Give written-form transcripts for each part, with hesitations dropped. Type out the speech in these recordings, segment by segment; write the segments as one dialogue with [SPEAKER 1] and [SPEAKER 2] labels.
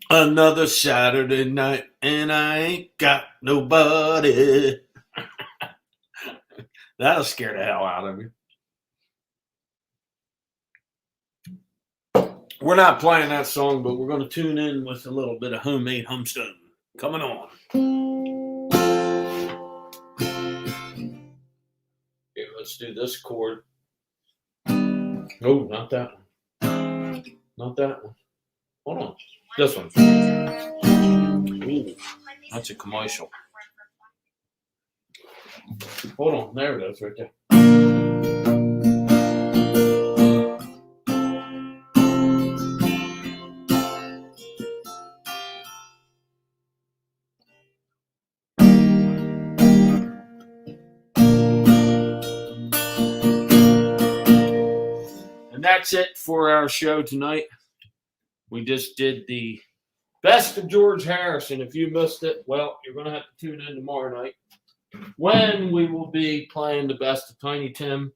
[SPEAKER 1] Another Saturday night, and I ain't got nobody. That'll scare the hell out of you. We're not playing that song, but we're going to tune in with a little bit of homemade Humston coming on. Here, let's do this chord. Oh, not that one. Not that one. Hold on. This one. Ooh, that's a commercial. Hold on. There it is right there. And that's it for our show tonight. We just did the best of George Harrison. If you missed it, well, you're going to have to tune in tomorrow night when we will be playing the best of Tiny Tim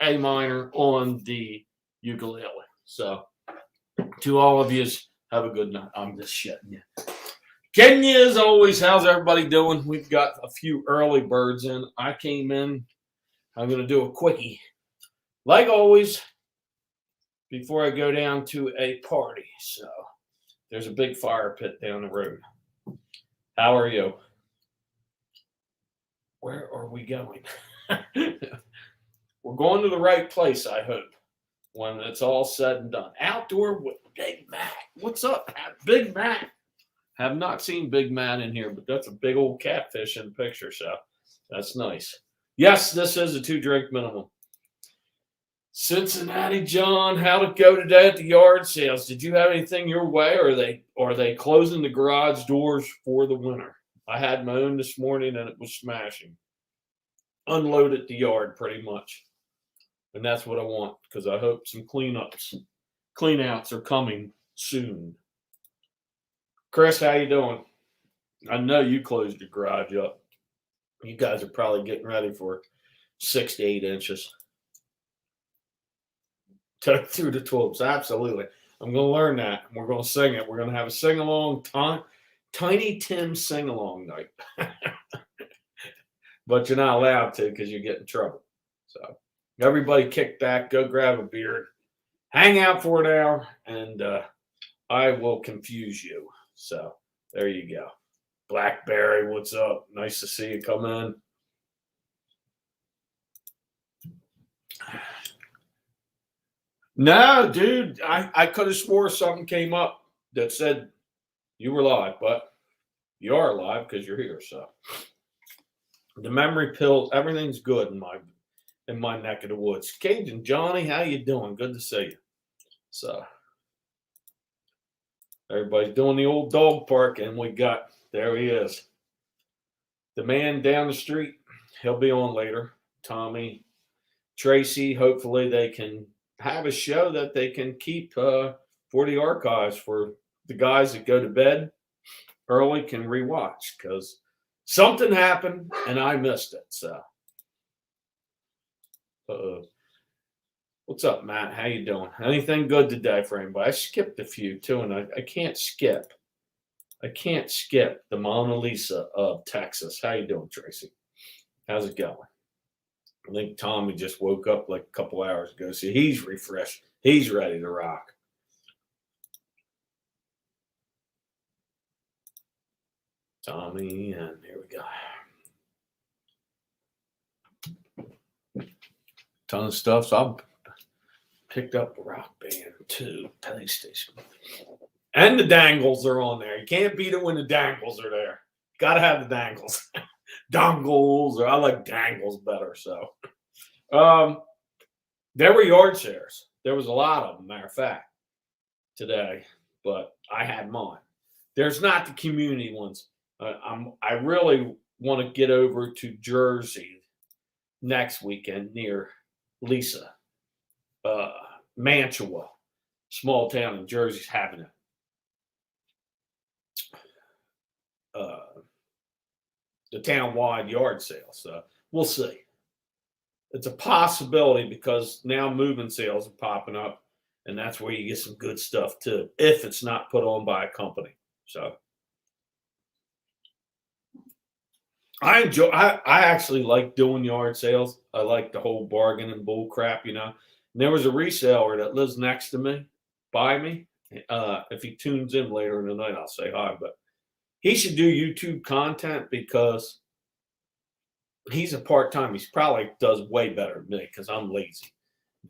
[SPEAKER 1] A minor on the ukulele. So, to all of you, have a good night. I'm just shitting you. Kenya, as always, how's everybody doing? We've got a few early birds in. I came in. I'm going to do a quickie. Like always, before I go down to a party. So, there's a big fire pit down the road. How are you? Where are we going? We're going to the right place, I hope, when it's all said and done. Outdoor with Big Mac. What's up, Big Mac? Have not seen Big Mac in here, but that's a big old catfish in the picture, so that's nice. Yes, this is a 2-drink minimum. Cincinnati John, how'd it go today at the yard sales? Did you have anything your way, or are they closing the garage doors for the winter? I had my own this morning, and it was smashing. Unloaded the yard pretty much. And that's what I want, because I hope some cleanouts are coming soon. Chris, how you doing? I know you closed your garage up. You guys are probably getting ready for 6 to 8 inches. Through the 12s, absolutely. I'm going to learn that. We're going to sing it. We're going to have a sing-along, Tiny Tim sing-along night. But you're not allowed to because you get in trouble. So everybody kick back, go grab a beer, hang out for an hour, and I will confuse you. So there you go. Blackberry, what's up? Nice to see you come in. No, dude, I could have swore something came up that said you were live, but you are live because you're here. So the memory pills, everything's good in my neck of the woods. Cajun Johnny, how you doing? Good to see you. So everybody's doing the old dog park, and there he is. The man down the street, he'll be on later. Tommy, Tracy, hopefully they can have a show that they can keep for the archives for the guys that go to bed early can rewatch, because something happened and I missed it. So, what's up, Matt? How you doing? Anything good today for anybody? I skipped a few too, and I can't skip. I can't skip the Mona Lisa of Texas. How you doing, Tracy? How's it going? I think Tommy just woke up like a couple hours ago, so he's refreshed. He's ready to rock. Tommy, and here we go. Ton of stuff. So I picked up a Rock Band 2 PlayStation. And the dangles are on there. You can't beat it when the dangles are there. Got to have the dangles. Dongles, or I like dangles better. So, there were yard shares. There was a lot of them, matter of fact, today. But I had mine. There's not the community ones. I really want to get over to Jersey next weekend near Lisa. Mantua, small town in Jersey's having it. The town-wide yard sale. So we'll see. It's a possibility because now moving sales are popping up, and that's where you get some good stuff too, if it's not put on by a company. So I actually like doing yard sales. I like the whole bargain and bull crap, you know. And there was a reseller that lives next to me, by me. If he tunes in later in the night, I'll say hi. But he should do YouTube content because he's a part time. He's probably does way better than me because I'm lazy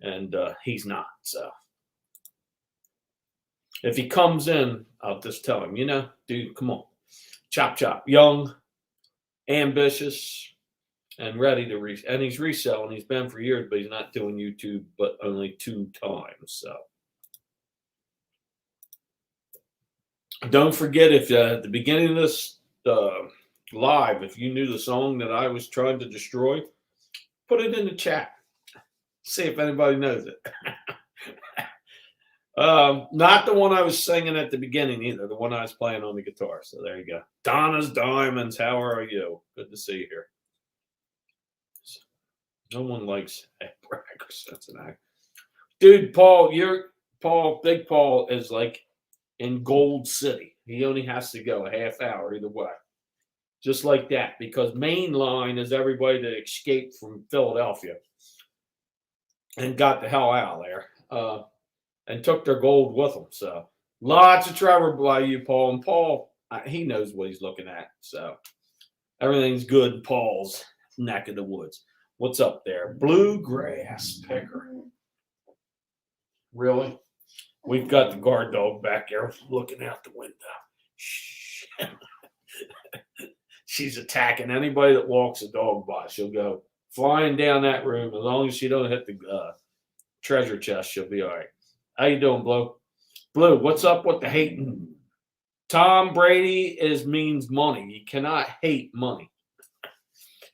[SPEAKER 1] and he's not. So if he comes in, I'll just tell him, you know, dude, come on, chop chop, young, ambitious, and ready to and he's reselling. He's been for years, but he's not doing YouTube, but only 2 times. So don't forget, if at the beginning of this live, if you knew the song that I was trying to destroy, put it in the chat. See if anybody knows it. Not the one I was singing at the beginning either. The one I was playing on the guitar. So there you go. Donna's Diamonds. How are you? Good to see you here. No one likes brag or Cincinnati. Dude, Paul, Big Paul is like in Gold City. He only has to go a half hour either way. Just like that, because Main Line is everybody that escaped from Philadelphia and got the hell out of there and took their gold with them. So lots of trouble by you, Paul. And Paul, he knows what he's looking at. So everything's good in Paul's neck of the woods. What's up there? Bluegrass picker. Really? We've got the guard dog back there looking out the window. Shh. She's attacking anybody that walks a dog by. She'll go flying down that room. As long as she don't hit the treasure chest, she'll be all right. How you doing, Blue? Blue, what's up with the hating? Tom Brady means money. You cannot hate money.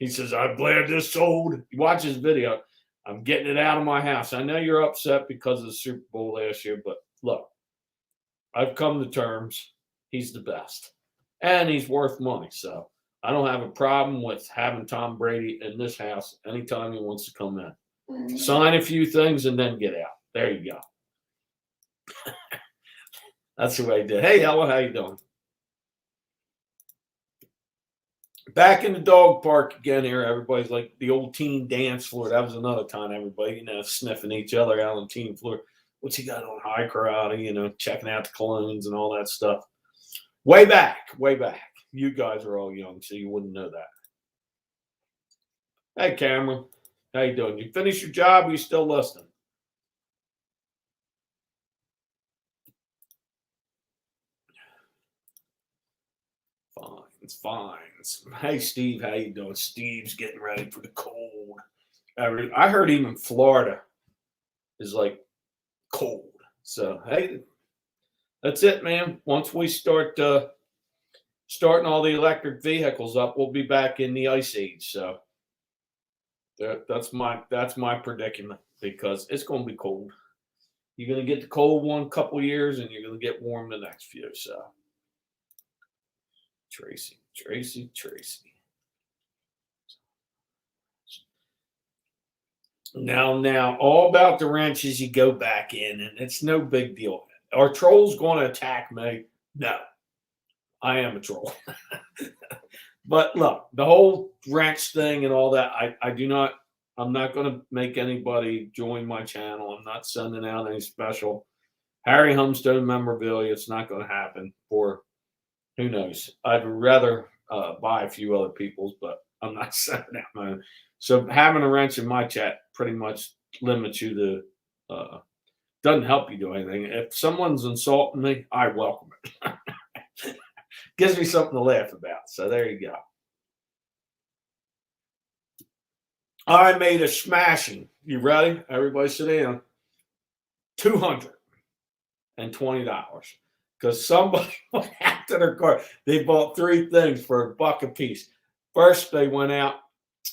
[SPEAKER 1] He says, I'm glad this sold. You watch his video. I'm getting it out of my house. I know you're upset because of the Super Bowl last year, but look, I've come to terms. He's the best. And he's worth money. So I don't have a problem with having Tom Brady in this house anytime he wants to come in. Sign a few things and then get out. There you go. That's the way I did. Hey, Ella, how you doing? Back in the dog park again here. Everybody's like the old teen dance floor. That was another time everybody, sniffing each other out on the teen floor. What you got on high karate, checking out the colognes and all that stuff. Way back. You guys are all young, so you wouldn't know that. Hey, Cameron. How you doing? You finished your job or you still listening? Fine. Hey, Steve, how you doing? Steve's getting ready for the cold. I heard even Florida is like cold. So, hey, that's it, man. Once we start starting all the electric vehicles up, we'll be back in the ice age. So that's my predicament, because it's going to be cold. You're going to get the cold one couple years, and you're going to get warm the next few. So. Tracy. Now, all about the wrenches, you go back in, and it's no big deal. Are trolls going to attack me? No. I am a troll. But look, the whole wrench thing and all that, I'm not going to make anybody join my channel. I'm not sending out any special Harry Humston memorabilia. It's not going to happen for who knows. I'd rather buy a few other people's, but I'm not sending out my own. So having a wrench in my chat pretty much limits you to, doesn't help you do anything. If someone's insulting me, I welcome it. Gives me something to laugh about. So there you go. I made a smashing. You ready? Everybody sit down. $220. Because somebody went out to their car. They bought 3 things for $1 a piece. First, they went out.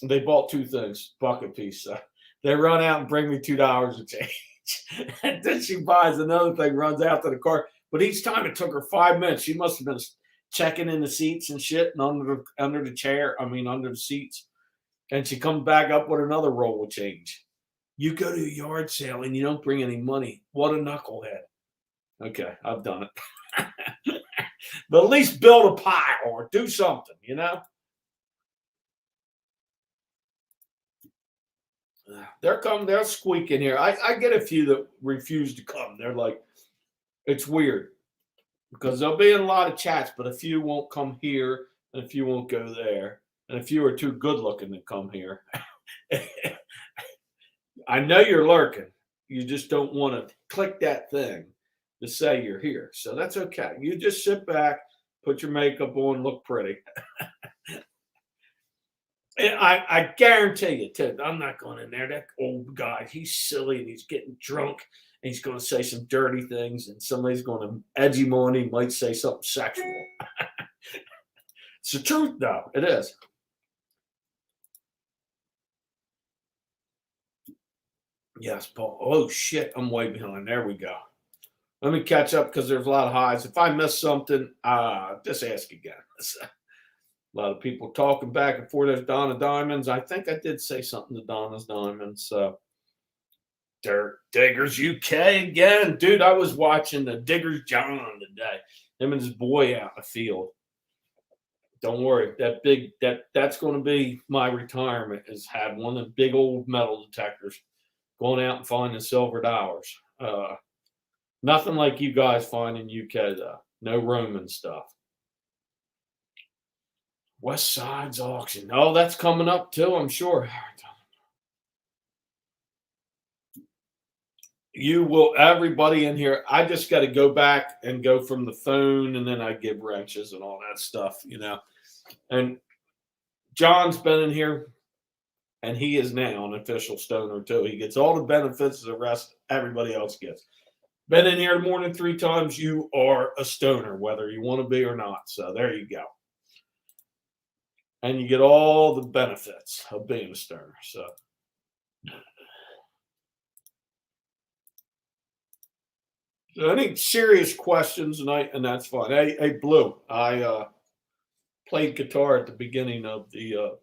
[SPEAKER 1] They bought 2 things, $1 a piece. So they run out and bring me $2 a change. And then she buys another thing, runs out to the car. But each time it took her 5 minutes. She must have been checking in the seats and shit and under the seats. And she comes back up with another roll of change. You go to a yard sale and you don't bring any money. What a knucklehead. Okay, I've done it. But at least build a pile or do something, you know? They'll squeak in here. I get a few that refuse to come. They're like, it's weird because there'll be in a lot of chats, but a few won't come here and a few won't go there. And a few are too good looking to come here. I know you're lurking. You just don't want to click that thing to say you're here. So that's okay. You just sit back, put your makeup on, look pretty. And I guarantee you, Ted, I'm not going in there. That old guy, he's silly and he's getting drunk and he's going to say some dirty things and somebody's going to edge him on. He might say something sexual. It's the truth, though. It is. Yes, Paul. Oh, shit. I'm way behind. There we go. Let me catch up because there's a lot of highs. If I miss something, just ask again. A lot of people talking back and forth. There's Donna Diamonds. I think I did say something to Donna's Diamonds. Dirt Diggers UK again. Dude, I was watching the Diggers John today. Him and his boy out in the field. Don't worry. That's going to be my retirement is have one of the big old metal detectors going out and finding silver dollars. Nothing like you guys find in UK though. No Roman stuff. West Side's auction. Oh, that's coming up too, I'm sure. You will, everybody in here. I just got to go back and go from the phone, and then I give wrenches and all that stuff, you know. And John's been in here, and he is now an official stoner too. He gets all the benefits the rest everybody else gets. Been in here more than 3 times. You are a stoner, whether you want to be or not. So there you go. And you get all the benefits of being a stoner. So any serious questions tonight, and that's fine. Hey, Blue, I played guitar at the beginning of the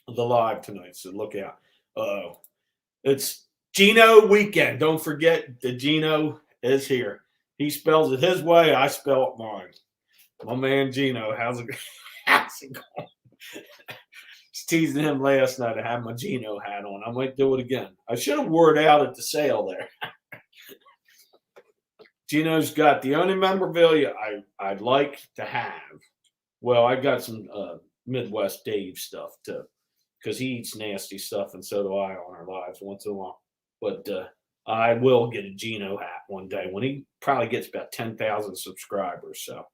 [SPEAKER 1] live tonight, so look out. It's Gino weekend. Don't forget the Gino is here. He spells it his way. I spell it mine. My man Gino, how's it going? Was teasing him last night. I had my Gino hat on. I might do it again. I should have wore it out at the sale there. Gino's got the only memorabilia I'd like to have. Well, I got some Midwest Dave stuff too, because he eats nasty stuff, and so do I on our lives once in a while. But I will get a Gino hat one day when he probably gets about 10,000 subscribers. So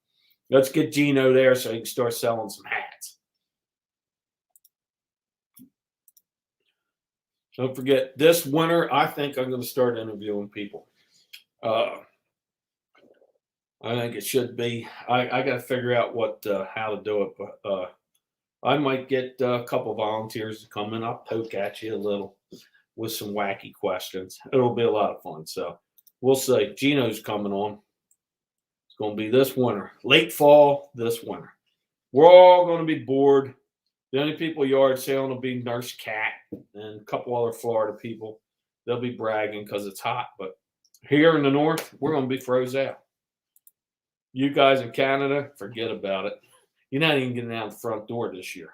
[SPEAKER 1] let's get Gino there so he can start selling some hats. Don't forget, this winter, I think I'm going to start interviewing people. I think it should be. I got to figure out how to do it, but I might get a couple volunteers to come in. I'll poke at you a little with some wacky questions. It'll be a lot of fun. So we'll see. Gino's coming on. It's going to be this winter, late fall this winter. We're all going to be bored. The only people yard sailing will be Nurse Cat and a couple other Florida people. They'll be bragging because it's hot. But here in the north, we're going to be froze out. You guys in Canada, forget about it. You're not even getting out the front door this year.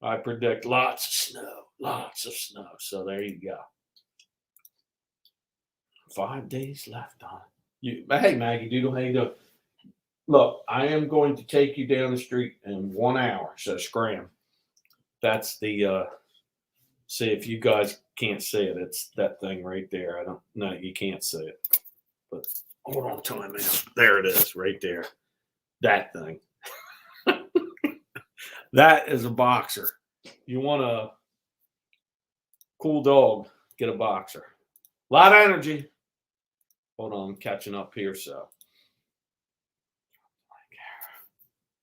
[SPEAKER 1] I predict lots of snow. So there you go. 5 days left on you. Hey, Maggie Doodle, how you doing? Look, I am going to take you down the street in 1 hour. So scram. That's the see if you guys can't see it. It's that thing right there. I don't know. You can't see it. But hold on to it, man. There it is, right there. That thing. That is a boxer. You want a cool dog, get a boxer. A lot of energy. Hold on, I'm catching up here, so.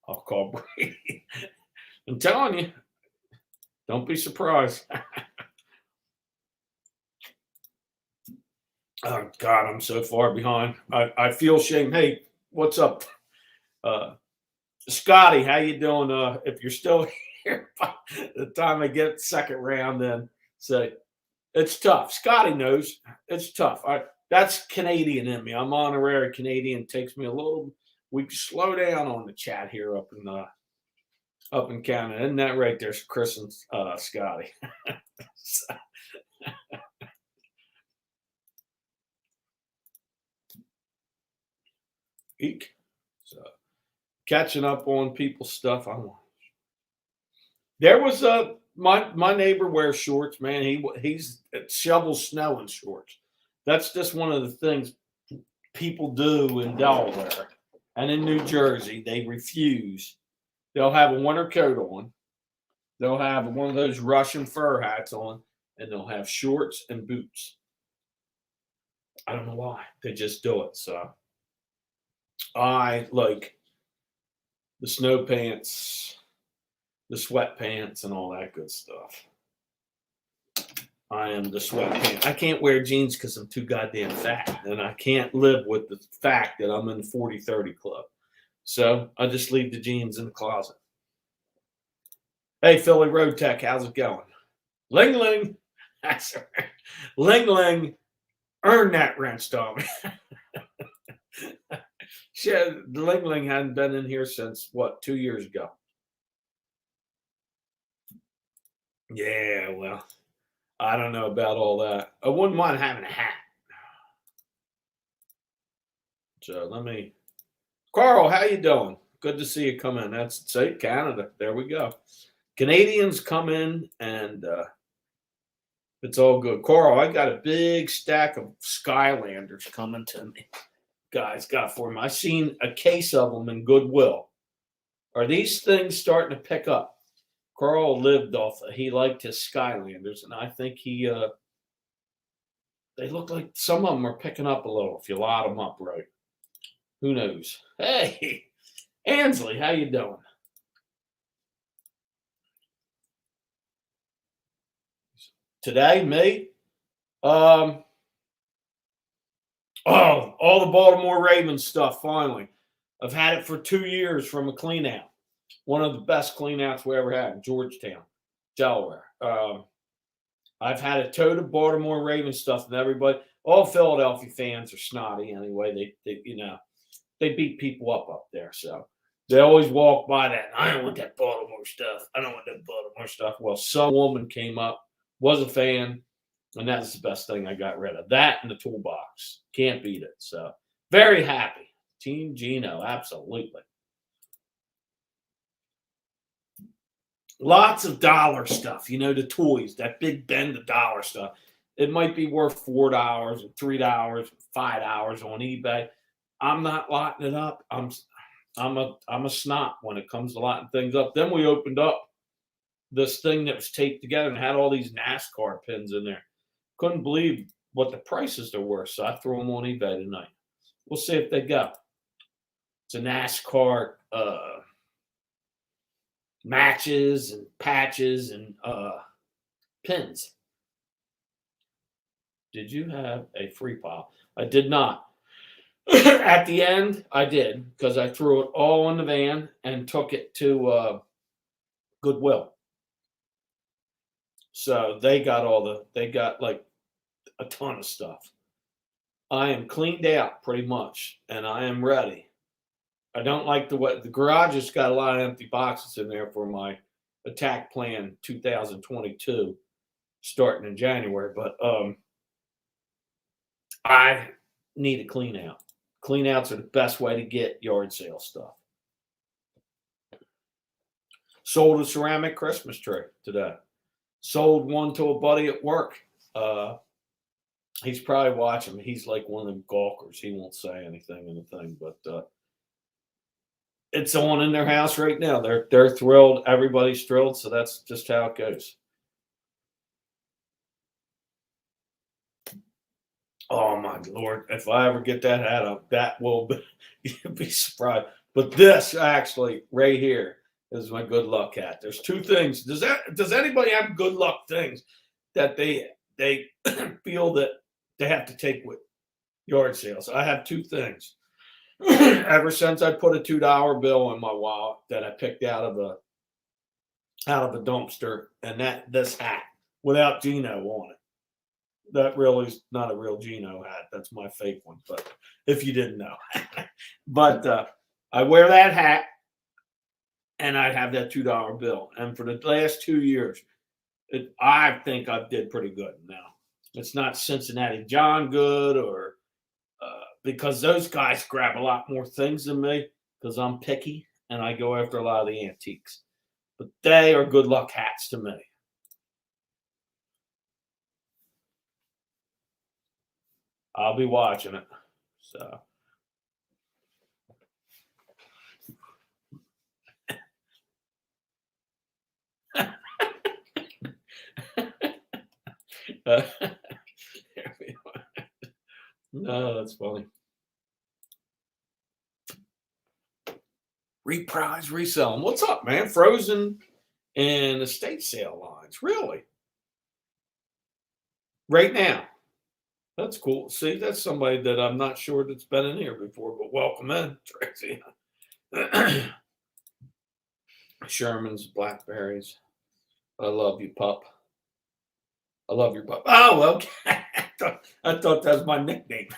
[SPEAKER 1] I'll call Brady. I'm telling you, don't be surprised. Oh, God, I'm so far behind. I feel shame. Hey, what's up? Scotty, how you doing? If you're still here by the time I get second round, then say it's tough. Scotty knows it's tough. That's Canadian in me. I'm honorary Canadian. It takes me a little we slow down on the chat here up in Canada. Isn't that right? There's Chris and Scotty. Eek. So catching up on people's stuff. There was my neighbor wears shorts, man. He's shovels snow in shorts. That's just one of the things people do in Delaware and in New Jersey. They refuse. They'll have a winter coat on. They'll have one of those Russian fur hats on, and they'll have shorts and boots. I don't know why. They just do it. So I like the snow pants, the sweatpants, and all that good stuff. I am the sweatpants. I can't wear jeans because I'm too goddamn fat, and I can't live with the fact that I'm in the 40-30 club. So I just leave the jeans in the closet. Hey, Philly Road Tech, how's it going? Ling Ling. That's right. Ling Ling. Earn that rent, Tommy. Ling Ling hadn't been in here since, 2 years ago? Yeah, well, I don't know about all that. I wouldn't mind having a hat. So Carl, how you doing? Good to see you come in. That's Canada. There we go. Canadians come in, and it's all good. Carl, I got a big stack of Skylanders coming to me. Guys got for me. I seen a case of them in Goodwill. Are these things starting to pick up? Carl he liked his Skylanders, and I think they look like some of them are picking up a little if you lot them up right. Who knows? Hey, Ansley, how you doing? Today, me? All the Baltimore Ravens stuff, finally. I've had it for 2 years from a clean out. One of the best clean outs we ever had in Georgetown, Delaware. I've had a tote of Baltimore Ravens stuff, and everybody, all Philadelphia fans are snotty anyway. They beat people up there. So they always walk by that. I don't want that Baltimore stuff. I don't want that Baltimore stuff. Well, some woman came up, was a fan, and that's the best thing I got rid of. That and the toolbox. Can't beat it. So very happy. Team Gino, absolutely. Lots of dollar stuff, the toys, that Big Ben, the dollar stuff. It might be worth $4 and $3, $5 on eBay. I'm not lotting it up. I'm a snot when it comes to lotting things up. Then we opened up this thing that was taped together and had all these NASCAR pins in there. Couldn't believe what the prices are worth, so I threw them on eBay tonight. We'll see if they go. It's a NASCAR matches and patches and pins. Did you have a free pile? I did not. At the end, I did, because I threw it all in the van and took it to Goodwill. So they got like a ton of stuff. I am cleaned out pretty much, and I am ready. I don't like the garage has got a lot of empty boxes in there for my attack plan 2022 starting in January, but I need a clean out. Clean outs are the best way to get yard sale stuff. Sold a ceramic Christmas tree today. Sold one to a buddy at work. He's probably watching. He's like one of them gawkers. He won't say anything in the thing, but it's on in their house right now. They're thrilled. Everybody's thrilled. So that's just how it goes. Oh my Lord! If I ever get that hat up, that will be, you'll be surprised. But this actually right here is my good luck hat. There's two things. Does anybody have good luck things that they feel that they have to take with yard sales? I have two things. Ever since I put a $2 bill in my wallet that I picked out of a dumpster, and this hat without Gino on it. That really is not a real Gino hat. That's my fake one. But if you didn't know, but I wear that hat and I'd have that $2 bill. And for the last 2 years, I think I did pretty good. Now, it's not Cincinnati John good or because those guys grab a lot more things than me because I'm picky and I go after a lot of the antiques. But they are good luck hats to me. I'll be watching it. So. No, that's funny. Reprise, resell them. What's up, man? Frozen and estate sale lines. Really? Right now. That's cool. See, that's somebody that I'm not sure that's been in here before, but welcome in, Tracy. Sherman's Blackberries. I love you, pup. I love your pup. Oh, okay. I thought that was my nickname.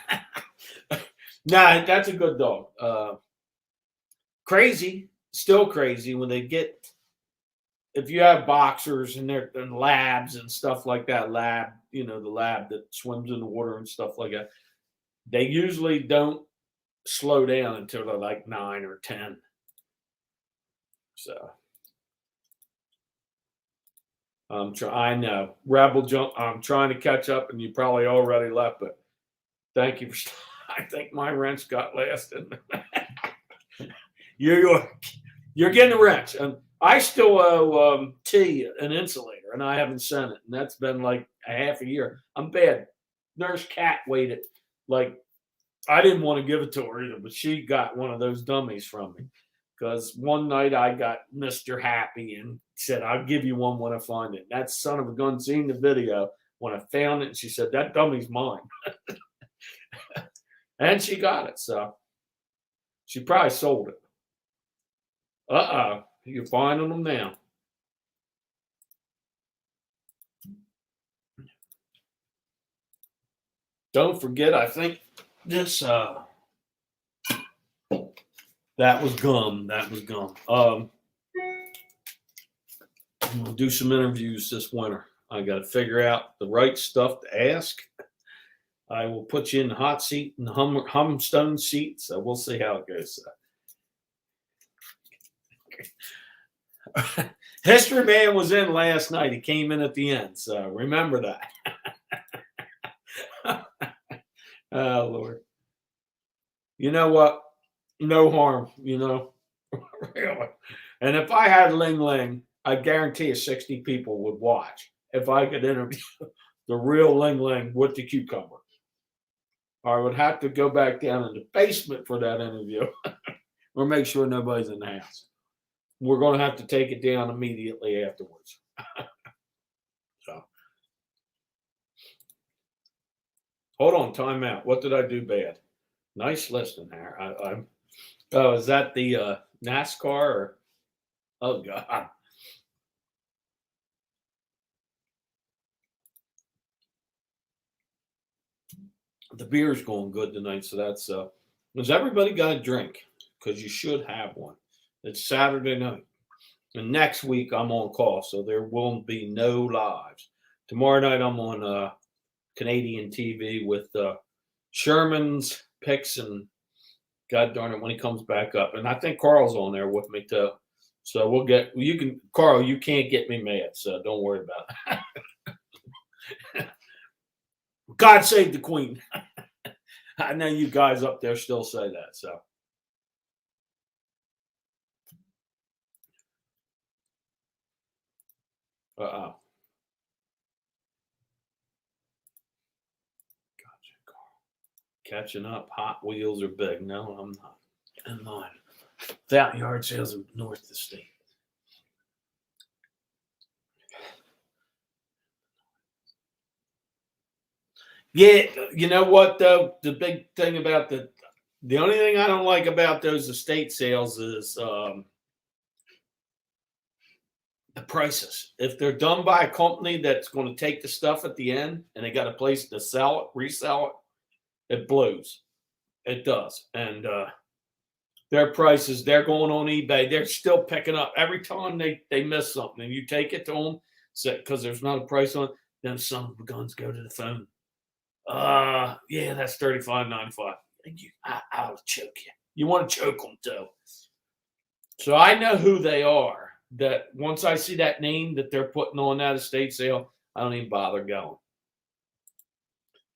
[SPEAKER 1] Nah, that's a good dog. Crazy, still crazy when they get. If you have boxers and they're and labs and stuff like that, the lab that swims in the water and stuff like that, they usually don't slow down until they're like 9 or 10. So I know Rebel jump. I'm trying to catch up, and you probably already left, but thank you for. I think my wrench got last in. You're getting a wrench, and I still owe T an insulator, and I haven't sent it, and that's been like a half a year. I'm bad. Nurse Cat waited like I didn't want to give it to her either, but she got one of those dummies from me because one night I got Mr. Happy and said, "I'll give you one when I find it." That son of a gun seen the video when I found it, and she said, "That dummy's mine," and she got it. So she probably sold it. You're finding them now. Don't forget, I think this that was gum. That was gum. I'm gonna do some interviews this winter. I got to figure out the right stuff to ask. I will put you in the hot seat and the Humston seat. So we'll see how it goes. History Man was in last night. He came in at the end. So remember that. Oh, Lord. You know what? No harm, really. And if I had Ling Ling, I guarantee you 60 people would watch if I could interview the real Ling Ling with the cucumber. I would have to go back down in the basement for that interview or make sure nobody's in the house. We're going to have to take it down immediately afterwards. So, hold on, time out. What did I do bad? Nice listening there. Oh, is that the NASCAR? Or, oh, God. The beer's going good tonight, so that's has everybody got a drink? Because you should have one. It's Saturday night. And next week I'm on call, so there will be no lives. Tomorrow night I'm on Canadian TV with Sherman's picks and God darn it when he comes back up. And I think Carl's on there with me too. So Carl, you can't get me mad, so don't worry about it. God save the Queen. I know you guys up there still say that, so. Gotcha, Carl. Catching up. Hot Wheels are big. No, I'm not. I'm not. That yard sales in North the state. Yeah, you know what though? The big thing about the only thing I don't like about those estate sales is the prices. If they're done by a company that's going to take the stuff at the end and they got a place to sell it, resell it, it blows. It does. And their prices, they're going on eBay. They're still picking up every time they miss something, and you take it to them, because there's not a price on it. Then some of the guns go to the phone. Yeah, that's $35.95. I'll choke you. You want to choke them too. So I know who they are. That once I see that name that they're putting on that estate sale, I don't even bother going.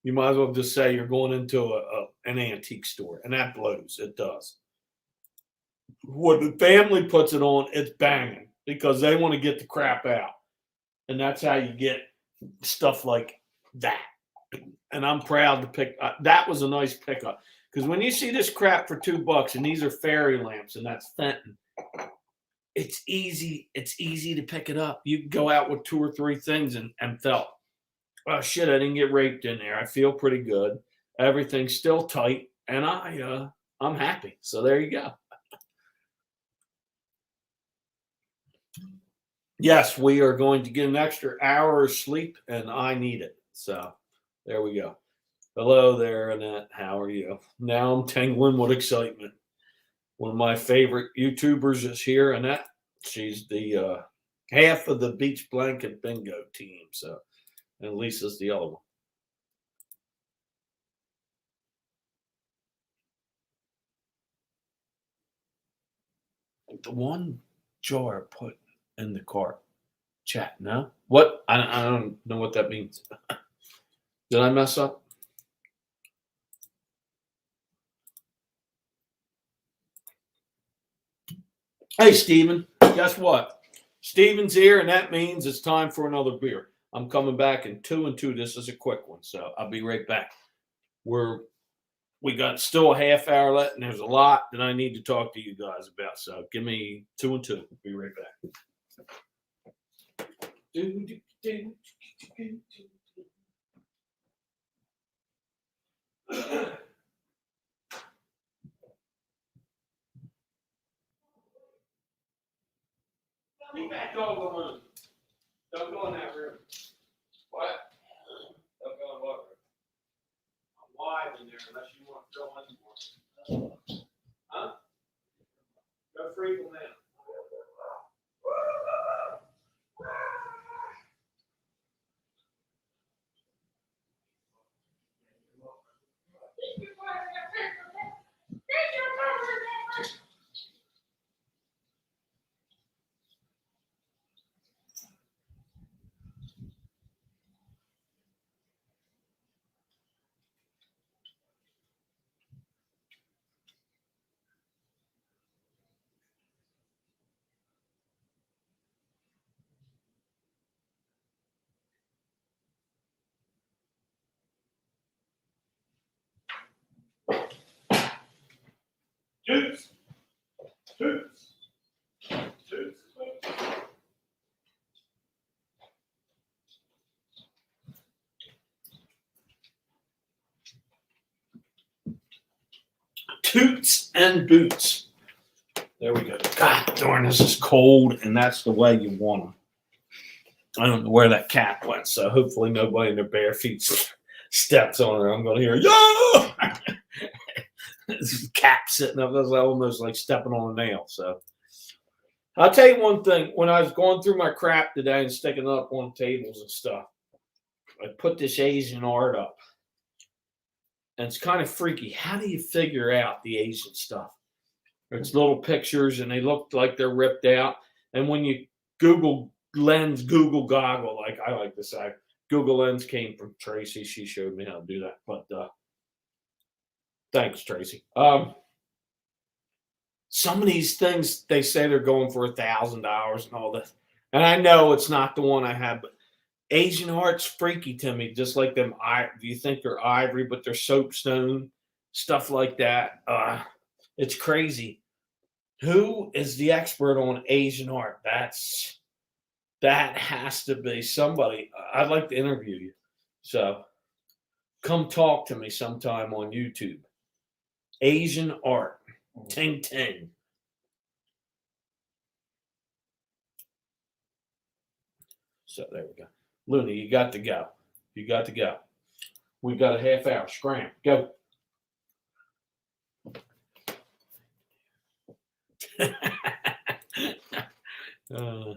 [SPEAKER 1] You might as well just say you're going into an antique store, and that blows. It does. When the family puts it on, it's banging because they want to get the crap out. And that's how you get stuff like that. And I'm proud to pick. That was a nice pickup. Because when you see this crap for $2, and these are fairy lamps, and that's Fenton, it's easy. It's easy to pick it up. You can go out with 2 or 3 things and felt, oh shit, I didn't get raped in there. I feel pretty good. Everything's still tight, and I'm happy. So there you go. Yes, we are going to get an extra hour of sleep, and I need it. So there we go. Hello there, Annette. How are you? Now I'm tingling with excitement. One of my favorite YouTubers is here, Annette. She's the half of the Beach Blanket Bingo team. So, and Lisa's the other one. The one jar put in the cart. Chat, no? What? I don't know what that means. Did I mess up? Hey, Steven, guess what? Steven's here, and that means it's time for another beer. I'm coming back in 2 and 2. This is a quick one, so I'll be right back. We got still a half hour left, and there's a lot that I need to talk to you guys about. So give me 2 and 2. Be right back. Leave that dog alone. Don't go in that room. What? Don't go in what room? I'm live in there unless you want to fill in more. Huh? Go free them now. Toots. Toots. Toots. Toots and boots. There we go. God darn, this is cold, and that's the way you want them. I don't know where that cat went, so hopefully nobody in their bare feet steps on her. I'm going to hear, yo! This cat sitting up. That's almost like stepping on a nail. So I'll tell you one thing. When I was going through my crap today and sticking it up on tables and stuff, I put this Asian art up. And it's kind of freaky. How do you figure out the Asian stuff? It's little pictures, and they look like they're ripped out. And when you Google Lens, Google Goggle, like I like to say, Google Lens came from Tracy. She showed me how to do that. But thanks, Tracy. Some of these things, they say they're going for $1,000 and all this. And I know it's not the one I have, but Asian art's freaky to me, just like them. Do you think they're ivory, but they're soapstone, stuff like that. It's crazy. Who is the expert on Asian art? That has to be somebody. I'd like to interview you. So come talk to me sometime on YouTube. Asian art. Ting ting. So there we go. Luna, you got to go. You got to go. We've got a half hour. Scram. Go. uh,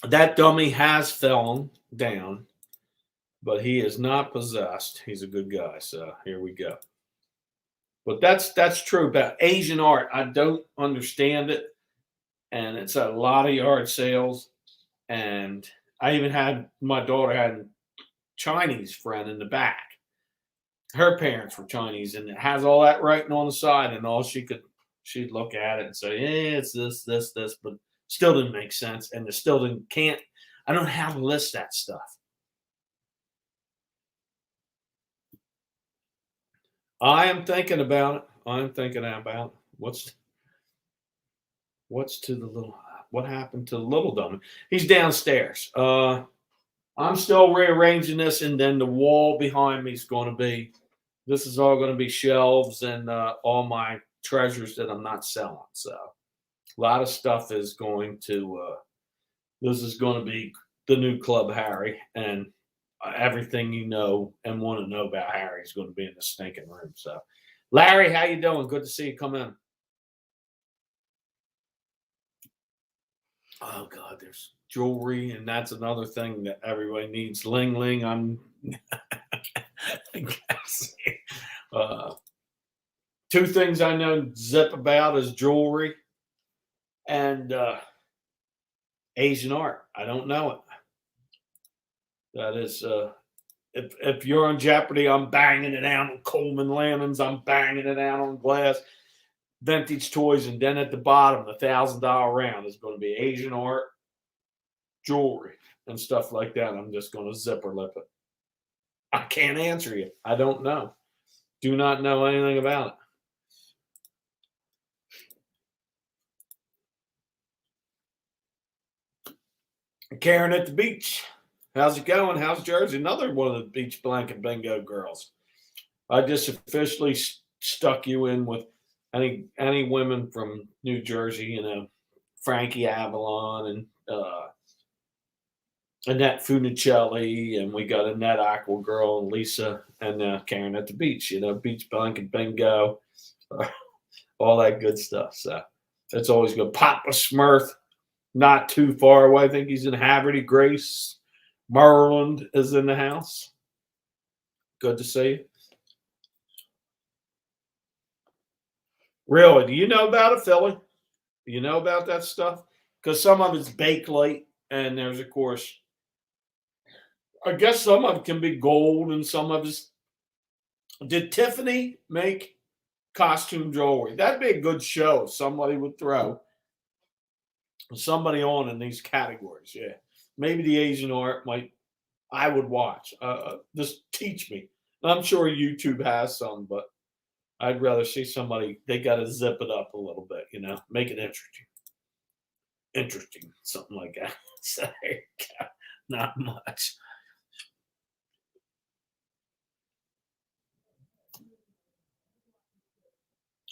[SPEAKER 1] that dummy has fallen down, but he is not possessed. He's a good guy. So here we go. But that's true about Asian art. I don't understand it, and it's a lot of yard sales. And I even had my daughter had a Chinese friend in the back. Her parents were Chinese, and it has all that writing on the side, and all she'd look at it and say, "Yeah, it's this, this, this," but still didn't make sense, and it still didn't can't. I don't know how to list that stuff. I am thinking about it. I'm thinking about what's to the little what happened to the little dummy? He's downstairs. I'm still rearranging this, and then the wall behind me is going to be. This is all going to be shelves and all my treasures that I'm not selling. So a lot of stuff is going to. This is going to be the new Club Harry, and everything you know and want to know about Harry is going to be in the stinking room. So, Larry, how you doing? Good to see you come in. Oh God, there's jewelry, and that's another thing that everybody needs. Ling ling. I'm. I guess. Uh, Two things I know zip about is jewelry and Asian art. I don't know it. That is, if you're on Jeopardy, I'm banging it out on Coleman Lemons. I'm banging it out on glass, vintage toys, and then at the bottom, the $1,000 round is going to be Asian art, jewelry, and stuff like that. I'm just going to zipper lip it. I can't answer you. I don't know. Do not know anything about it. Karen at the beach. How's it going? How's Jersey? Another one of the beach blanket bingo girls. I just officially stuck you in with any women from New Jersey. You know, Frankie Avalon and Annette Funicelli, and we got Annette Aqua Girl and Lisa and Karen at the beach. You know, beach blanket bingo, all that good stuff. So it's always good. Papa Smurf, not too far away. I think he's in Haverty. Grace Maryland is in the house. Good to see you. Really? Do you know about it, Philly? Do you know about that stuff? Because some of it's baked late, and there's, of course, I guess some of it can be gold, and some of it's. Did Tiffany make costume jewelry? That'd be a good show. Somebody would throw somebody on in these categories. Yeah, maybe the Asian art might. I would watch. Just teach me. I'm sure YouTube has some, but I'd rather see somebody. They got to zip it up a little bit, you know, make it interesting. Interesting, something like that. So, not much.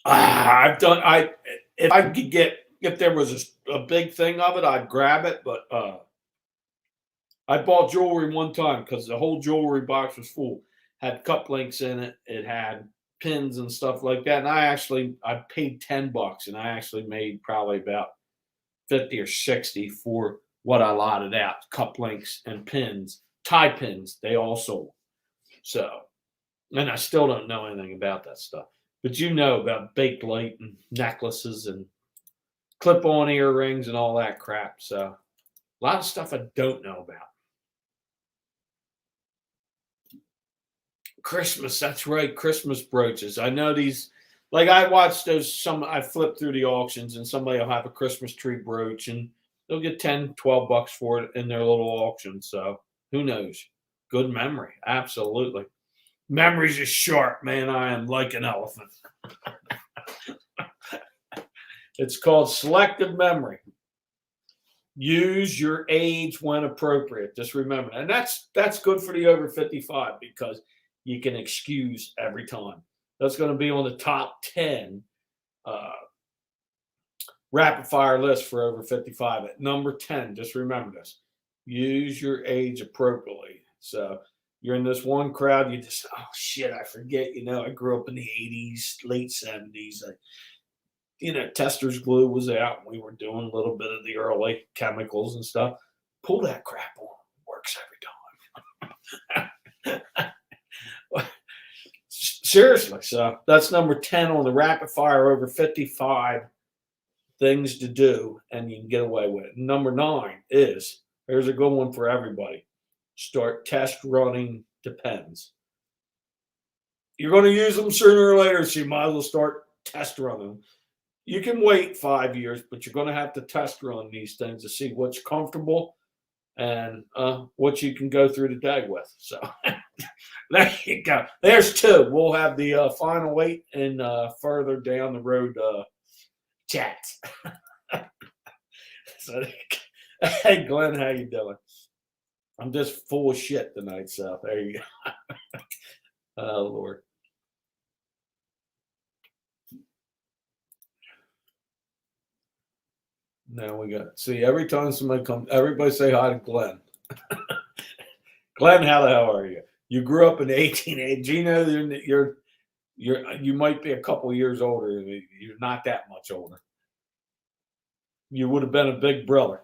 [SPEAKER 1] I've done. I if I could get if there was a big thing of it, I'd grab it. But I bought jewelry one time because the whole jewelry box was full. Had cup links in it. It had pins and stuff like that. And I paid $10, and I actually made probably about 50 or 60 for what I lotted out. Cup links and pins, tie pins. They all sold. So, and I still don't know anything about that stuff. But you know about baked light and necklaces and clip-on earrings and all that crap. So a lot of stuff I don't know about. Christmas, that's right. Christmas brooches. I know these. Like I watched those. I flipped through the auctions, and somebody will have a Christmas tree brooch, and they'll get 10, $12 for it in their little auction. So who knows? Good memory, absolutely. Memories are sharp, man. I am like an elephant. It's called selective memory. Use your age when appropriate. Just remember, and that's good for the over 55 because you can excuse every time. That's going to be on the top 10 uh, rapid fire list for over 55. At number 10, just remember this: use your age appropriately. So You're in this one crowd, you just, oh shit, I forget, I grew up in the 80s, late 70s. Tester's glue was out. We were doing a little bit of the early chemicals and stuff. Pull that crap on. Works every time. Seriously. So that's number 10 on the rapid fire over 55 things to do, and you can get away with it. Number 9 is, here's a good one for everybody. Start test running Depends. You're going to use them sooner or later, so you might as well start test running. You can wait 5 years, but you're going to have to test run these things to see what's comfortable and what you can go through the day with. So there you go. There's 2. We'll have the final 8 and further down the road chats. So, hey, Glenn, how you doing? I'm just full of shit tonight, so there you go. Oh, Lord. Now we got, see, every time somebody comes, everybody say hi to Glenn. Glenn, how the hell are you? You grew up in 1880. Gino, you might be a couple years older. You're not that much older. You would have been a big brother.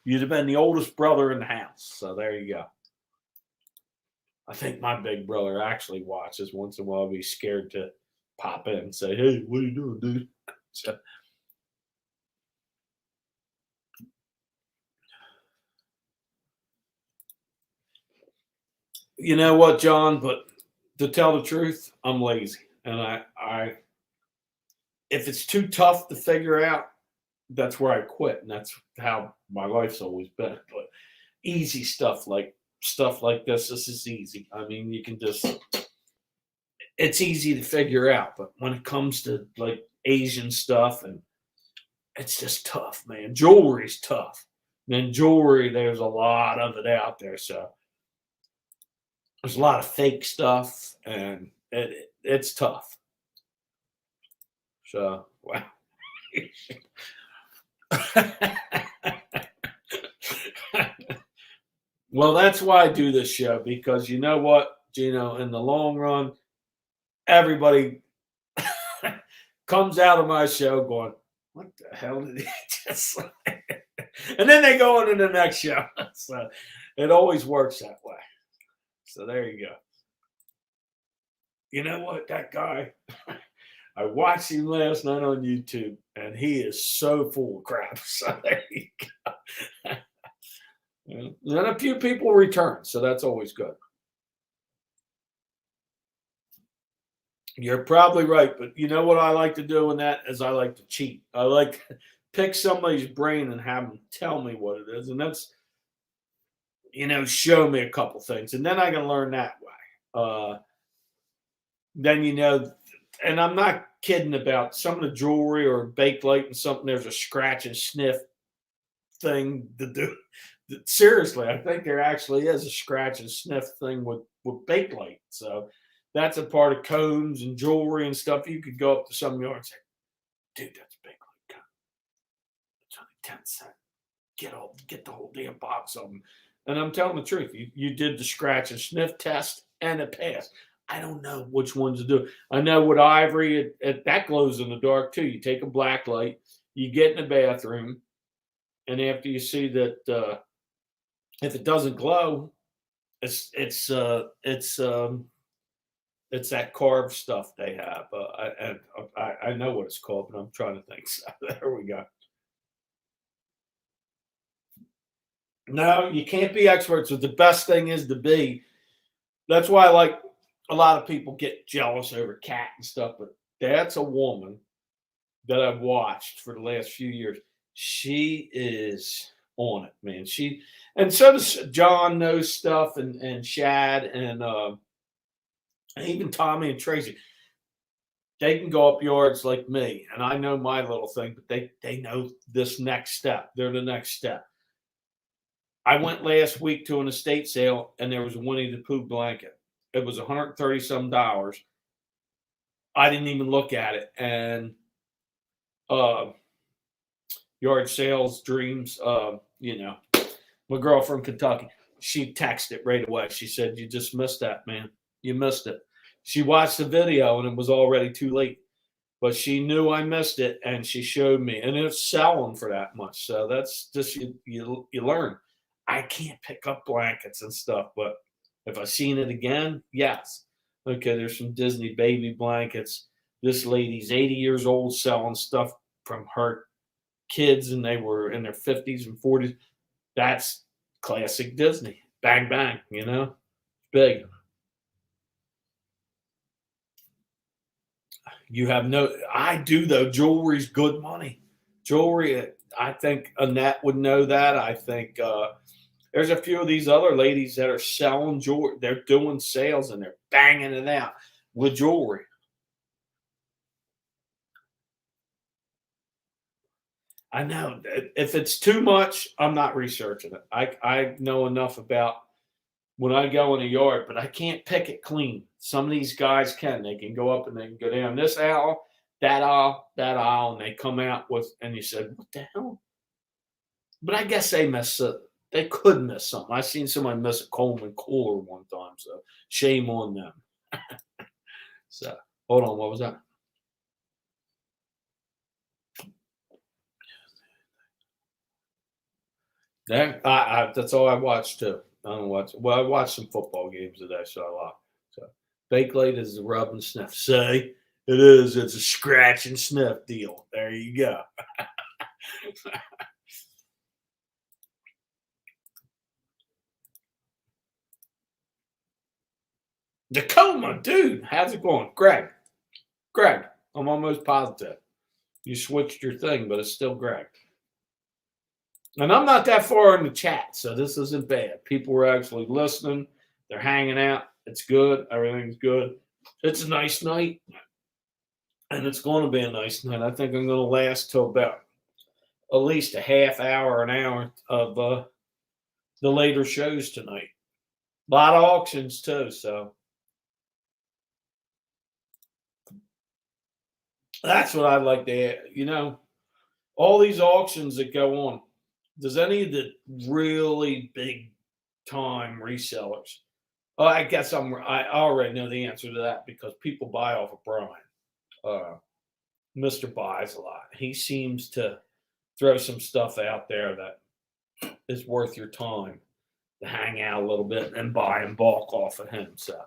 [SPEAKER 1] You'd have been the oldest brother in the house. So there you go. I think my big brother actually watches once in a while. I'll be scared to pop in and say, hey, what are you doing, dude? So, you know what, John? But to tell the truth, I'm lazy. And I if it's too tough to figure out, that's where I quit. And that's how my life's always been. But easy stuff like this is easy. I mean, you can just, it's easy to figure out. But when it comes to like Asian stuff, and it's just tough, man. Jewelry's tough. And jewelry, there's a lot of it out there. So there's a lot of fake stuff, and it's tough. So, wow. Well, that's why I do this show, because you know what, Gino, in the long run, everybody comes out of my show going, what the hell did he just say? And then they go on to the next show. So it always works that way. So there you go. You know what, that guy, I watched him last night on YouTube, and he is so full of crap. So there you go. And then a few people return, so that's always good. You're probably right, but you know what I like to do in that is I like to cheat. I like to pick somebody's brain and have them tell me what it is, and that's, show me a couple things, and then I can learn that way. Then and I'm not kidding about some of the jewelry or Bakelite and something. There's a scratch and sniff thing to do. Seriously, I think there actually is a scratch and sniff thing with Bakelite. So that's a part of combs and jewelry and stuff. You could go up to some yard and say, dude, that's Bakelite comb. It's only 10 cents. Get the whole damn box of them. And I'm telling the truth. You did the scratch and sniff test, and it passed. I don't know which ones to do. I know with ivory, that glows in the dark too. You take a black light, you get in the bathroom, and after you see that if it doesn't glow, it's that carved stuff they have. I know what it's called, but I'm trying to think. So there we go. No, you can't be experts. But the best thing is to be. That's why I like a lot of people get jealous over cat and stuff. But that's a woman that I've watched for the last few years. She is on it, man. And so does John, knows stuff, and Shad, and even Tommy and Tracy. They can go up yards like me, and I know my little thing, but they know this next step. They're the next step. I went last week to an estate sale, and there was a Winnie the Pooh blanket. It was $130 some. I didn't even look at it, and yard sales dreams. My girl from Kentucky, she texted right away. She said, "You just missed that, man. You missed it." She watched the video and it was already too late. But she knew I missed it, and she showed me, and it's selling for that much. So that's just you learn. I can't pick up blankets and stuff, but if I seen it again, yes. Okay, there's some Disney baby blankets. This lady's 80 years old selling stuff from her kids, and they were in their 50s and 40s. That's classic Disney. Bang bang, big. You have no, I do though. Jewelry's good money. Jewelry, I think Annette would know that. I think there's a few of these other ladies that are selling jewelry. They're doing sales and they're banging it out with jewelry. I know if it's too much, I'm not researching it. I know enough about when I go in a yard, but I can't pick it clean. Some of these guys can. They can go up and they can go down this aisle, that aisle, that aisle, and they come out with, and you said, what the hell? But I guess they miss it. They could miss something. I seen somebody miss a Coleman cooler one time, so shame on them. So hold on, what was that? That's all I watched too. I don't watch. Well, I watched some football games today, so I like. So Bakelite is the rub and sniff. Say it is. It's a scratch and sniff deal. There you go. Tacoma, dude, how's it going, Greg? Greg, I'm almost positive you switched your thing, but it's still Greg. And I'm not that far in the chat, so this isn't bad. People were actually listening. They're hanging out. It's good. Everything's good. It's a nice night, and it's going to be a nice night. I think I'm going to last till about at least a half hour, an hour of the later shows tonight. A lot of auctions too, so that's what I'd like to add. All these auctions that go on. Does any of the really big time resellers? Oh, I guess I already know the answer to that because people buy off of Brian. Mr. buys a lot. He seems to throw some stuff out there that is worth your time to hang out a little bit and buy in bulk off of him. So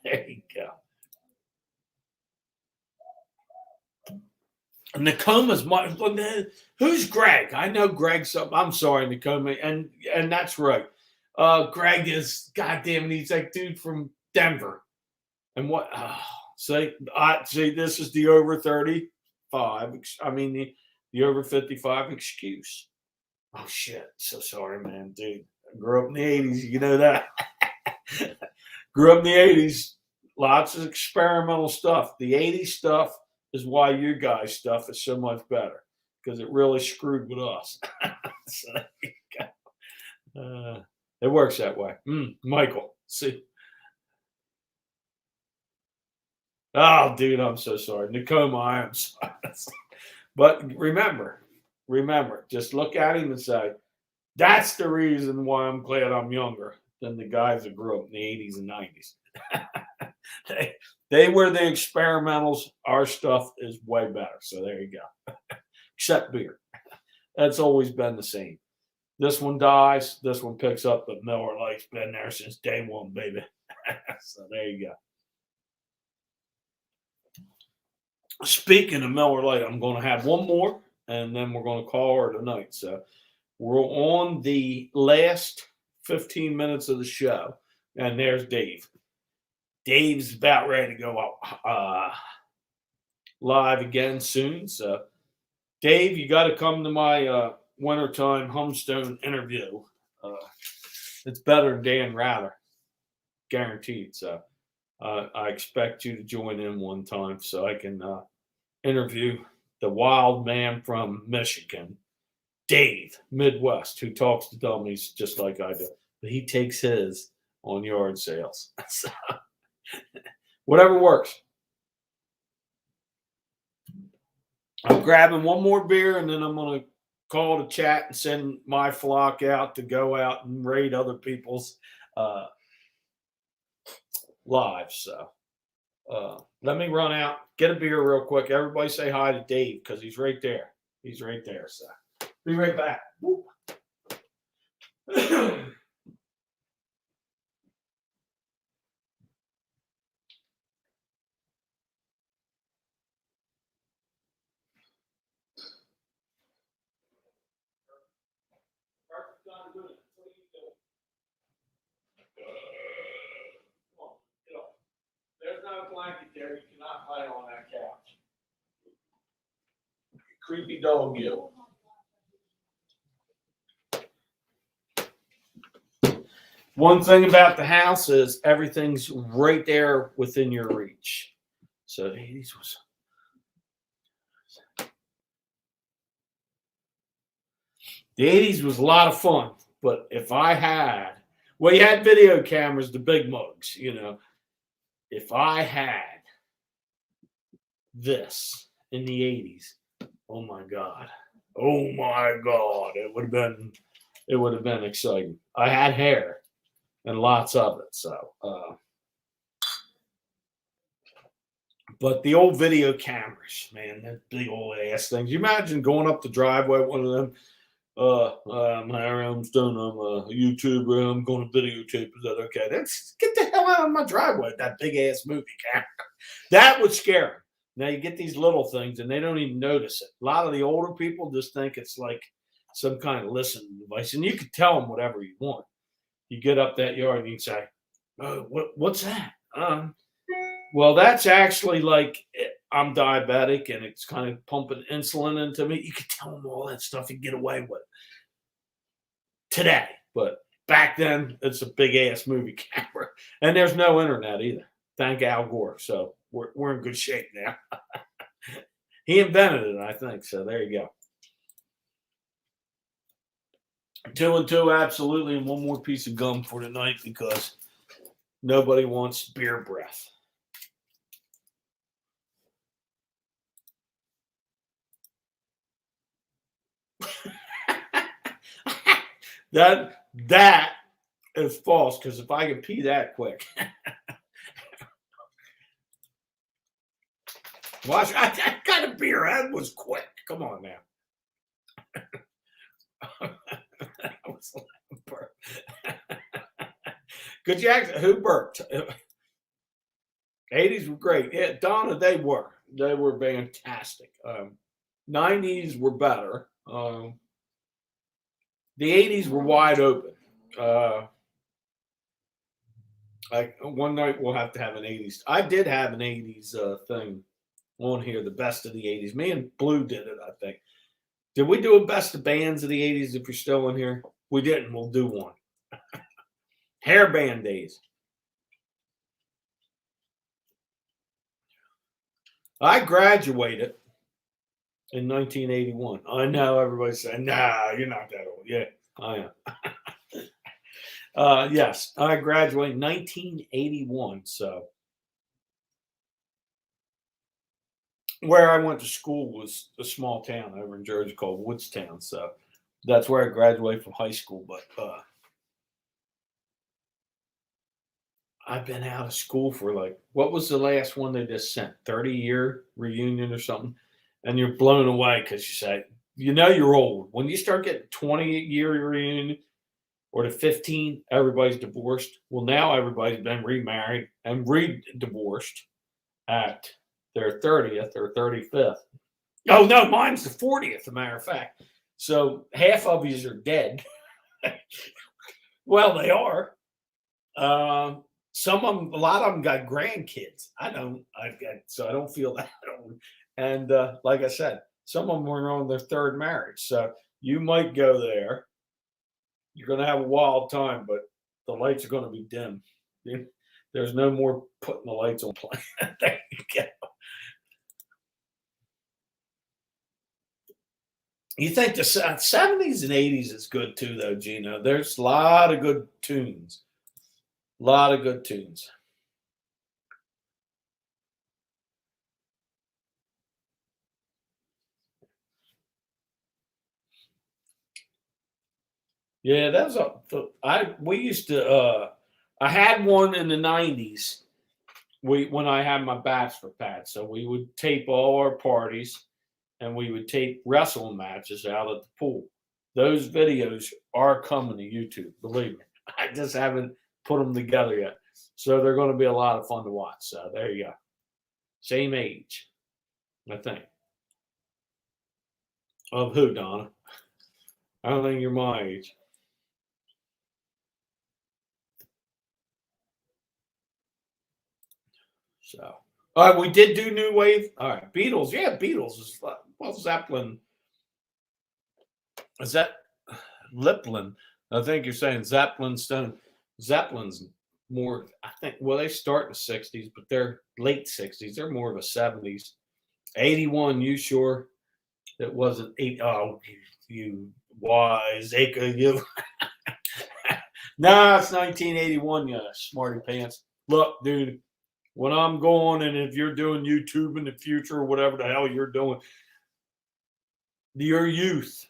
[SPEAKER 1] there you go. Nakoma's who's Greg? I know Greg's up. I'm sorry, Nakoma, and that's right. Greg is goddamn. He's like dude from Denver, and what? See, this is the over 35. I mean the over 55 excuse. Oh shit! So sorry, man, dude. I grew up in the 80s. You know that. Grew up in the 80s. Lots of experimental stuff. The 80s stuff is why you guys' stuff is so much better because it really screwed with us. So there you go. It works that way. Michael, see. Oh, dude, I'm so sorry. Nakoma, I am sorry. But remember, just look at him and say, that's the reason why I'm glad I'm younger than the guys that grew up in the 80s and 90s. They were the experimentals. Our stuff is way better. So there you go. Except beer. That's always been the same. This one dies. This one picks up, but Miller Lite's been there since day one, baby. So there you go. Speaking of Miller Lite, I'm going to have one more, and then we're going to call her tonight. So we're on the last 15 minutes of the show, and there's Dave. Dave's about ready to go live again soon. So, Dave, you got to come to my wintertime Humston interview. It's better than Dan Rather, guaranteed. So, I expect you to join in one time so I can interview the wild man from Michigan, Dave, Midwest, who talks to dummies just like I do. But he takes his on yard sales. So, whatever works. I'm grabbing one more beer and then I'm going to call to chat and send my flock out to go out and raid other people's uh, lives. So let me run out, get a beer real quick. Everybody say hi to Dave because he's right there. He's right there. So be right back. There's not a blanket there. You cannot lay on that couch. Creepy dog, you. One thing about the house is everything's right there within your reach. So the 80s was a lot of fun. But if I had, well, you had video cameras, the big mugs, you know. If I had this in the 80s, oh my God, it would have been exciting. I had hair and lots of it, so. But the old video cameras, man, that big old ass things. You imagine going up the driveway, one of them. I'm Harry Humston. I'm a YouTuber. I'm going to videotape. Is that okay? That's get the hell out of my driveway. That big ass movie camera. That would scare them. Now you get these little things and they don't even notice it. A lot of the older people just think it's like some kind of listening device, and you can tell them whatever you want. You get up that yard and you can say, "Oh, what's that?" Well, that's actually like I'm diabetic and it's kind of pumping insulin into me. You can tell them all that stuff and get away with it today. But back then, it's a big ass movie camera. And there's no internet either. Thank Al Gore. So we're in good shape now. He invented it, I think. So there you go. 2 and 2, absolutely. And one more piece of gum for tonight because nobody wants beer breath. That is false because if I can pee that quick, watch. I got a beer. That was quick. Come on now. That was a burp. Could you actually who burped? 80s were great. Yeah, Donna, they were fantastic. 90s were better. The 80s were wide open. Like one night we'll have to have an 80s. I did have an 80s thing on here, the best of the 80s. Me and Blue did it, I think. Did we do a best of bands of the 80s if you're still in here? We didn't. We'll do one. Hair band days. I graduated in 1981. I know everybody's saying, nah, you're not that old. Yeah, I am. Yes, I graduated in 1981. So where I went to school was a small town over in Jersey called Woodstown. So that's where I graduated from high school. But I've been out of school for like, what was the last one they just sent? 30-year reunion or something? And you're blown away because you say, you know, you're old. When you start getting 20-year reunion or the 15, everybody's divorced. Well, now everybody's been remarried and re-divorced at their 30th or 35th. Oh, no, mine's the 40th, as a matter of fact. So half of you are dead. Well, they are. Some of them, a lot of them got grandkids. I don't. So I don't feel that old. And like I said, some of them were on their third marriage. So you might go there. You're going to have a wild time, but the lights are going to be dim. There's no more putting the lights on play. There you go. You think the 70s and 80s is good too, though, Gino. There's a lot of good tunes. A lot of good tunes.
[SPEAKER 2] Yeah, that was we used to I had one in the 90s. When I had my bachelor pad. So we would tape all our parties and we would tape wrestling matches out at the pool. Those videos are coming to YouTube, believe me. I just haven't put them together yet. So they're going to be a lot of fun to watch. So there you go. Same age, I think. Of who, Donna? I don't think you're my age. So, all right, we did do New Wave. All right, Beatles. Yeah, Beatles is well, Zeppelin. Is that Liplin? I think you're saying Zeppelin Stone. Zeppelin's more, I think, well, they start in the 60s, but they're late 60s. They're more of a 70s. 81, you sure? That wasn't eight. Oh, you wise acre, you. Nah, it's 1981, you smarty pants. Look, dude, when I'm going, and if you're doing YouTube in the future or whatever the hell you're doing, your youth,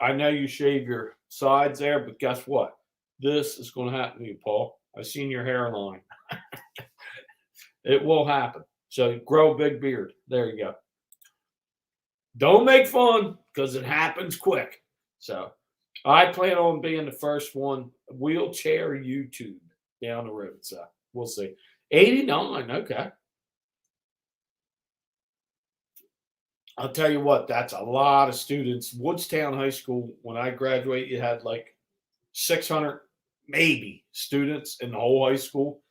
[SPEAKER 2] I know you shave your sides there, but guess what? This is going to happen to you, Paul. I've seen your hairline. It will happen. So grow a big beard. There you go. Don't make fun because it happens quick. So I plan on being the first one wheelchair YouTube down the road. So we'll see. 89. Okay. I'll tell you what, that's a lot of students. Woodstown High School, when I graduated, you had like 600 maybe students in the whole high school,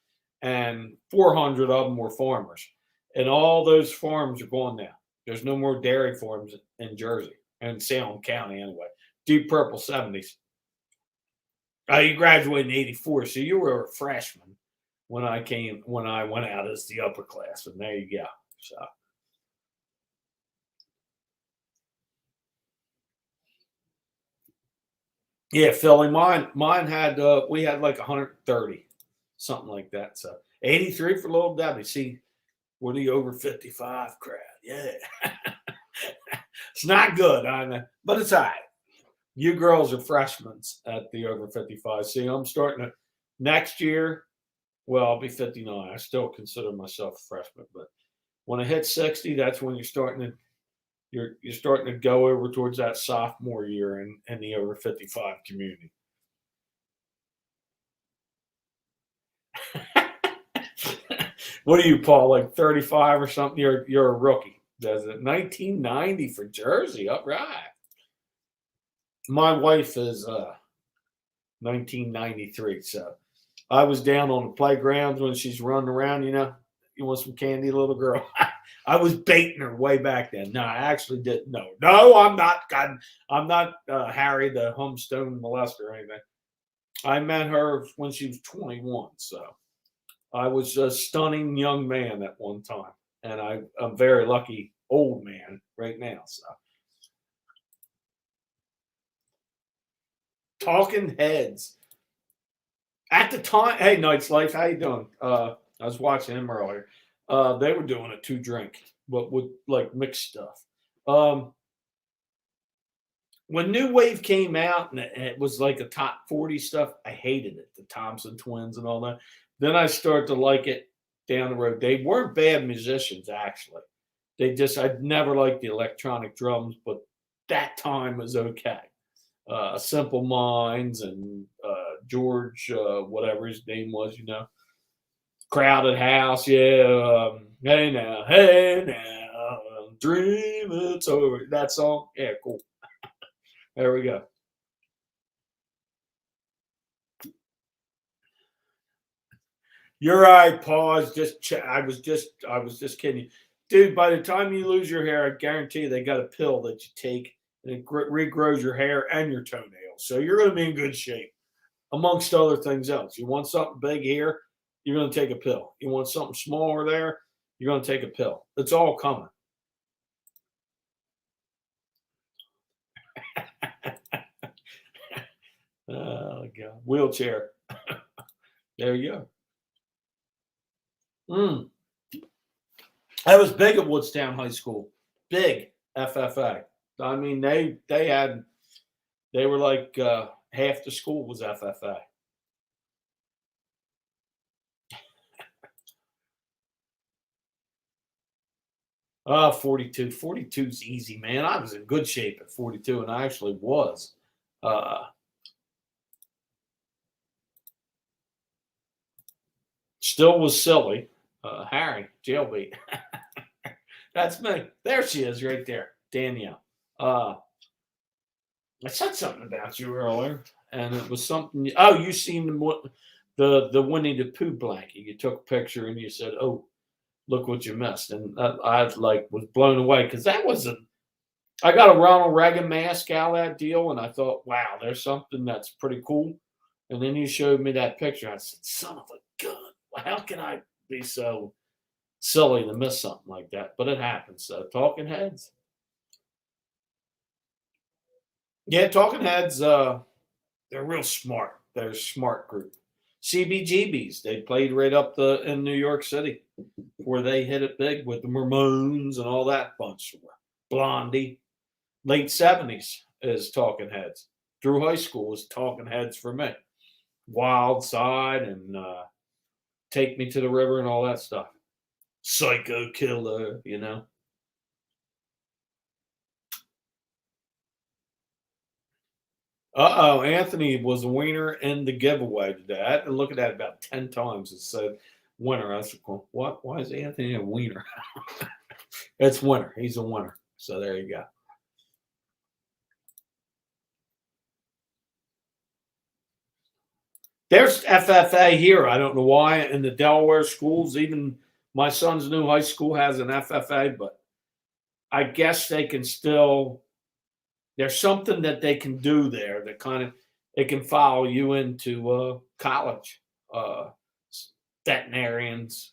[SPEAKER 2] and 400 of them were farmers. And all those farms are gone now. There's no more dairy farms in Jersey and Salem County anyway. Deep Purple 70s. You graduated in 84, so you were a freshman when I went out as the upper class. And there you go. So yeah, Philly. Mine had we had like 130, something like that. So 83 for Little Debbie. See, we're the over 55 crowd. Yeah, it's not good, I know, but it's all right. You girls are freshmen at the over 55. See, I'm starting to next year. Well, I'll be 59. I still consider myself a freshman, but when I hit 60, that's when you're starting to go over towards that sophomore year in the over 55 community. What are you, Paul? Like 35 or something? You're a rookie. Does it 1990 for Jersey? All right. My wife is 1993, so I was down on the playgrounds when she's running around. You want some candy, little girl? I was baiting her way back then. No, I actually didn't. No, I'm not. God, I'm not Harry the Humston molester or anything. I met her when she was 21, so I was a stunning young man at one time, and I'm very lucky old man right now. So Talking Heads at the time. Hey, Night's Life, how you doing? I was watching him earlier. They were doing a 2 drink, but with like mixed stuff. Um, when New Wave came out and it was like the top 40 stuff, I hated it. The Thompson Twins and all that. Then I started to like it down the road. They weren't bad musicians, actually. I'd never liked the electronic drums, but that time was okay. Simple Minds and George, whatever his name was, Crowded House, yeah. Hey now, dream it's over. That song, yeah, cool. There we go. You're right, Paul. I was just kidding you, dude. By the time you lose your hair, I guarantee you they got a pill that you take and it regrows your hair and your toenails. So you're going to be in good shape, amongst other things else. You want something big here, you're going to take a pill. You want something smaller there, you're going to take a pill. It's all coming. Oh God, wheelchair. There you go. Mm. I was big at Woodstown High School. Big FFA. I mean, they were like half the school was FFA. 42. 42 is easy, man. I was in good shape at 42, and I actually was. Still was silly. Harry, jailbait. That's me. There she is right there, Danielle. I said something about you earlier, and it was something. Oh, you seen the Winnie the Pooh blanket? You took a picture and you said, "Oh, look what you missed," and I like was blown away because that wasn't. I got a Ronald Reagan mask out of that deal, and I thought, wow, there's something that's pretty cool. And then you showed me that picture. I said, son of a gun, how can I be so silly to miss something like that? But it happens. So, Talking Heads. Yeah, Talking Heads, they're real smart. They're a smart group. CBGBs, they played right up in New York City where they hit it big with the Ramones and all that bunch. Blondie. Late 70s is Talking Heads. Through high school was Talking Heads for me. Wild Side and Take Me to the River and all that stuff. Psycho Killer, you know. Anthony was a winner in the giveaway today. I had to look at that about 10 times. It said winner. I was like, what? Why is Anthony a winner? It's winner. He's a winner. So there you go. There's FFA here. I don't know why in the Delaware schools, even my son's new high school has an FFA, but I guess they can still, there's something that they can do there that kind of, it can follow you into college. Veterinarians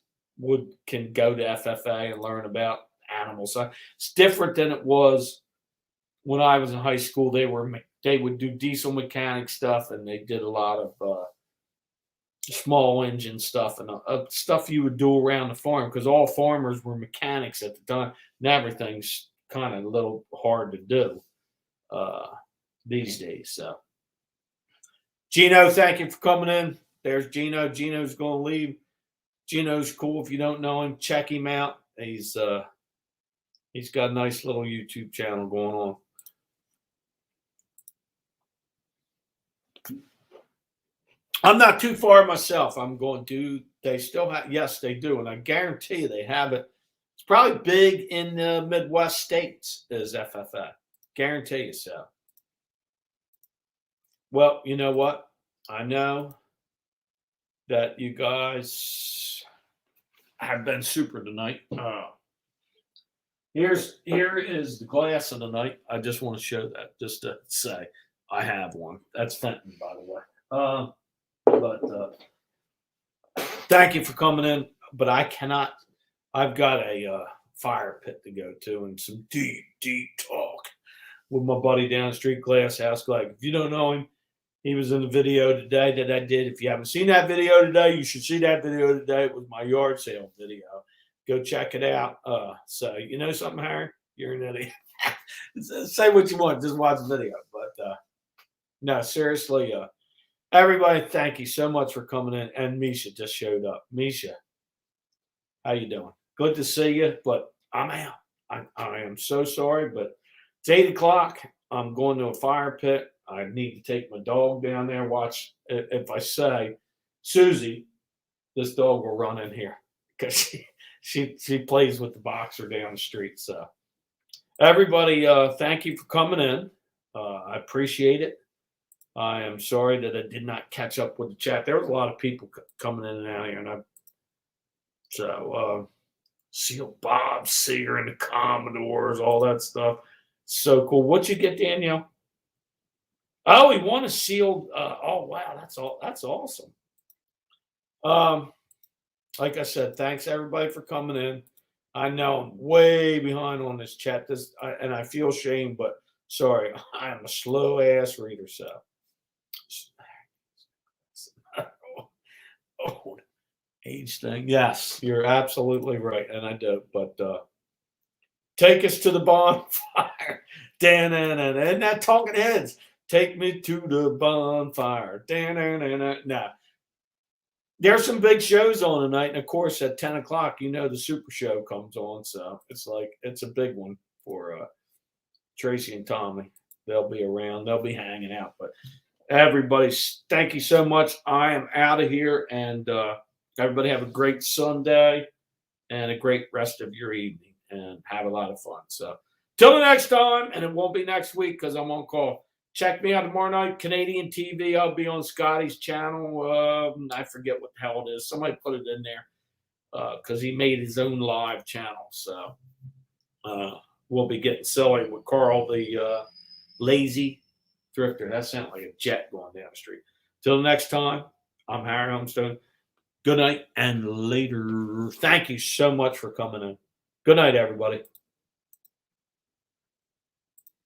[SPEAKER 2] can go to FFA and learn about animals. So it's different than it was when I was in high school. They would do diesel mechanic stuff, and they did a lot of small engine stuff and stuff you would do around the farm because all farmers were mechanics at the time, and everything's kind of a little hard to do these days. So, Gino, thank you for coming in. There's Gino. Gino's going to leave. Gino's cool. If you don't know him, check him out. He's got a nice little YouTube channel going on. I'm not too far myself. I'm going to. They still have. Yes, they do, and I guarantee you they have it. It's probably big in the Midwest states. Is FFA? Guarantee you so. Well, you know what? I know that you guys have been super tonight. Here is the glass of the night. I just want to show that, just to say I have one. That's Fenton, by the way. But thank you for coming in. But I cannot. I've got a fire pit to go to and some deep talk with my buddy down the street, Glass House Glad. If you don't know him, he was in the video today that I did. If you haven't seen that video today, you should see that video today. It was my yard sale video. Go check it out. So you know something, Harry? You're an idiot. Say what you want. Just watch the video. But no, seriously, everybody, thank you so much for coming in. And Misha just showed up. Misha, how you doing? Good to see you, but I'm out. I am so sorry, but it's 8 o'clock. I'm going to a fire pit. I need to take my dog down there. Watch. If I say, Susie, this dog will run in here because she plays with the boxer down the street. So everybody, thank you for coming in. I appreciate it. I am sorry that I did not catch up with the chat. There was a lot of people coming in and out here, and Seal Bob Seger and the Commodores, all that stuff. So cool. What'd you get, Danielle? Oh, he won a sealed. Oh, wow. That's awesome. Like I said, thanks everybody for coming in. I know I'm way behind on this chat. And I feel shame, but sorry, I am a slow ass reader. So, old age thing. Yes, you're absolutely right, and I do. But take us to the bonfire, Dan, and that Talking Heads. Take me to the bonfire. Nah. There's some big shows on tonight. And of course, at 10 o'clock, the Super Show comes on. So it's a big one for Tracy and Tommy. They'll be around. They'll be hanging out. But everybody, thank you so much. I am out of here. And everybody have a great Sunday and a great rest of your evening. And have a lot of fun. So till the next time. And it won't be next week because I'm on call. Check me out tomorrow night, Canadian TV. I'll be on Scotty's channel. I forget what the hell it is. Somebody put it in there because he made his own live channel. So we'll be getting silly with Carl, the lazy thrifter. That sounds like a jet going down the street. Till the next time, I'm Harry Humston. Good night and later. Thank you so much for coming in. Good night, everybody.